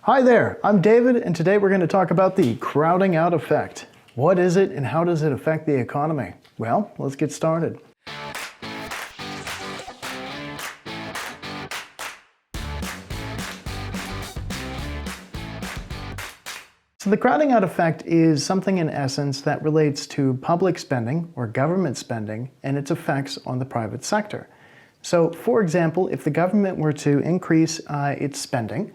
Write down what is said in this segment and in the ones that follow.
Hi there, I'm David, and today we're going to talk about the crowding out effect. What is it and how does it affect the economy? Well, let's get started. So the crowding out effect is something in essence that relates to public spending or government spending and its effects on the private sector. So for example, if the government were to increase its spending,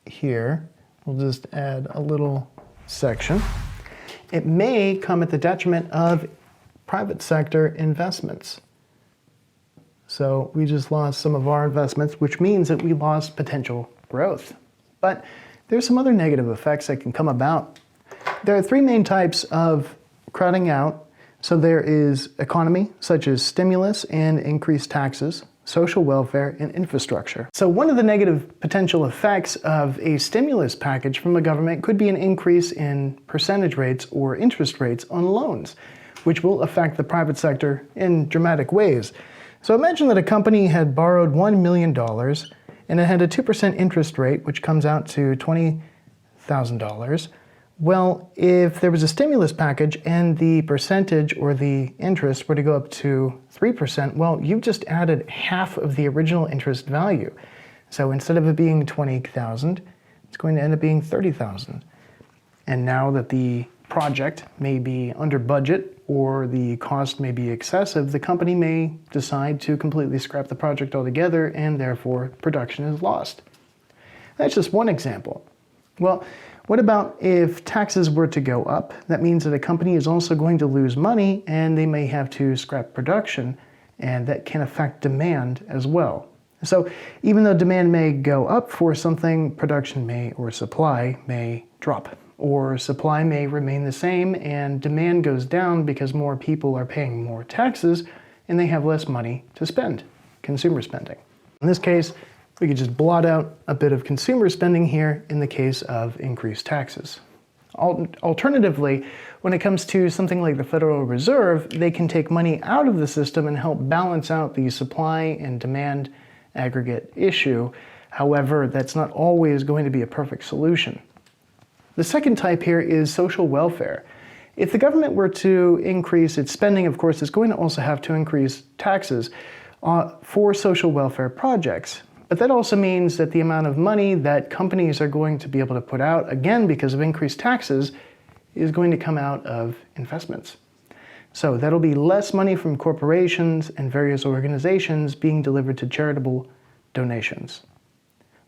here we'll just add a little section, it may come at the detriment of private sector investments. So we just lost some of our investments, which means that we lost potential growth. But there's some other negative effects that can come about. There are three main types of crowding out. So there is economy, such as stimulus and increased taxes, social welfare, and infrastructure. So one of the negative potential effects of a stimulus package from the government could be an increase in percentage rates or interest rates on loans, which will affect the private sector in dramatic ways. So imagine that a company had borrowed $1 million and it had a 2% interest rate, which comes out to $20,000. Well, if there was a stimulus package and the percentage or the interest were to go up to 3%, well, you've just added half of the original interest value. So instead of it being $20,000, it's going to end up being $30,000. And now that the project may be under budget or the cost may be excessive, the company may decide to completely scrap the project altogether and therefore production is lost. That's just one example. Well, what about if taxes were to go up? That means that a company is also going to lose money and they may have to scrap production, and that can affect demand as well. So even though demand may go up for something, production may or supply may drop, or supply may remain the same and demand goes down because more people are paying more taxes and they have less money to spend, consumer spending. In this case, we could just blot out a bit of consumer spending here in the case of increased taxes. Alternatively, when it comes to something like the Federal Reserve, they can take money out of the system and help balance out the supply and demand aggregate issue. However, that's not always going to be a perfect solution. The second type here is social welfare. If the government were to increase its spending, of course, it's going to also have to increase taxes for social welfare projects. But that also means that the amount of money that companies are going to be able to put out, again because of increased taxes, is going to come out of investments. So that'll be less money from corporations and various organizations being delivered to charitable donations,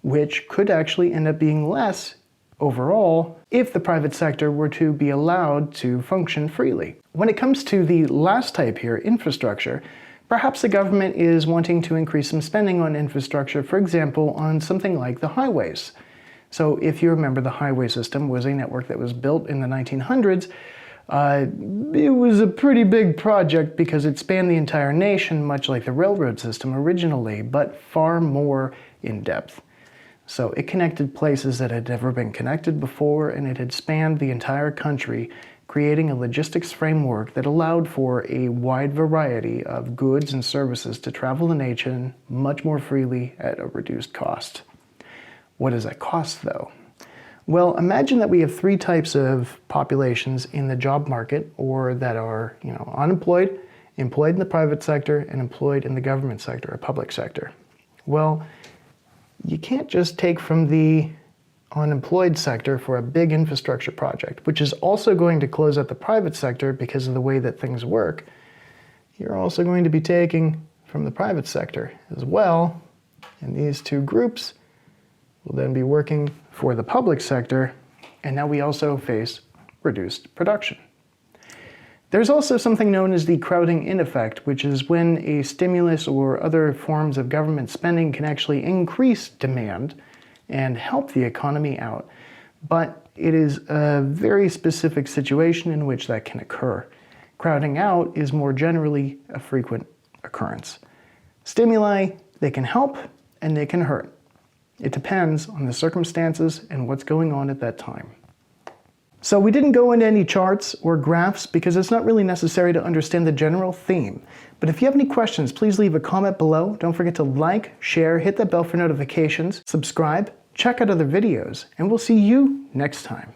which could actually end up being less overall if the private sector were to be allowed to function freely. When it comes to the last type here, infrastructure, perhaps the government is wanting to increase some spending on infrastructure, for example, on something like the highways. So if you remember, the highway system was a network that was built in the 1900s. It was a pretty big project because it spanned the entire nation, much like the railroad system originally, but far more in depth. So it connected places that had never been connected before, and it had spanned the entire country, creating a logistics framework that allowed for a wide variety of goods and services to travel the nation much more freely at a reduced cost. What does that cost, though? Well, imagine that we have three types of populations in the job market, or that are, unemployed, employed in the private sector, and employed in the government sector or public sector. Well, you can't just take from the unemployed sector for a big infrastructure project, which is also going to close out the private sector because of the way that things work. You're also going to be taking from the private sector as well, and these two groups will then be working for the public sector, and now we also face reduced production. There's also something known as the crowding in effect, which is when a stimulus or other forms of government spending can actually increase demand and help the economy out. But it is a very specific situation in which that can occur. Crowding out is more generally a frequent occurrence. Stimuli, they can help and they can hurt. It depends on the circumstances and what's going on at that time. So we didn't go into any charts or graphs because it's not really necessary to understand the general theme. But if you have any questions, please leave a comment below. Don't forget to like, share, hit that bell for notifications, subscribe, check out other videos, and we'll see you next time.